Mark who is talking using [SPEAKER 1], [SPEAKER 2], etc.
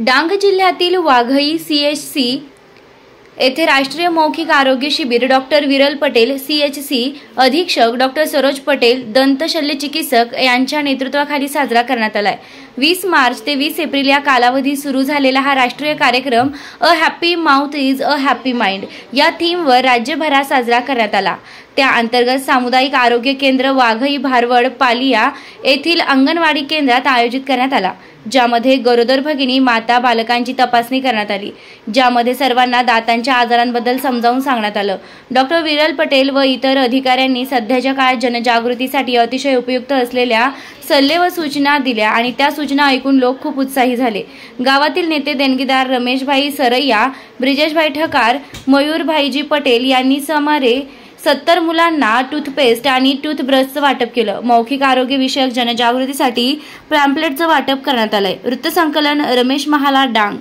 [SPEAKER 1] डांग जिल्ह्यातील वाघई CHC येथे राष्ट्रीय मौखिक आरोग्य शिबिर डॉक्टर विरल पटेल CHC अधीक्षक डॉक्टर सरोज पटेल दंत शल्य चिकित्सक यांच्या नेतृत्वाखाली साजरा करण्यात आलाय। 20 मार्च ते 20 एप्रिल या कालावधीत सुरू झालेला हा राष्ट्रीय कार्यक्रम a happy mouth is a happy mind या थीमवर राज्यभरात साजरा करण्यात आला। त्या अंतर्गत सामुदायिक आरोग्य केंद्र वाघई भारवड पालिया येथील अंगणवाडी केंद्रात आयोजित करण्यात आला, ज्यामध्ये गरोदर भगिनी माता बालकांची तपासणी करण्यात आली, ज्यामध्ये सर्वांना दातांच्या आजारांबद्दल समजावून सांगण्यात आलं। डॉक्टर विरल पटेल व इतर अधिकाऱ्यांनी सध्याच्या काळात जनजागृतीसाठी अतिशय उपयुक्त असलेल्या सल्ले व सूचना दिल्या आणि त्या सूचना ऐकून लोक खूप उत्साही झाले। गावातील नेते देणगीदार रमेशभाई सरैया, ब्रिजेशभाई ठकार, मयूरभाईजी पटेल यांनी सुमारे 70 मुलांना टूथपेस्ट आणि टूथब्रशचं वाटप केलं। मौखिक आरोग्य विषयक जनजागृतीसाठी पॅम्पलेटचं वाटप करण्यात आलंय। वृत्तसंकलन रमेश महाला, डांग।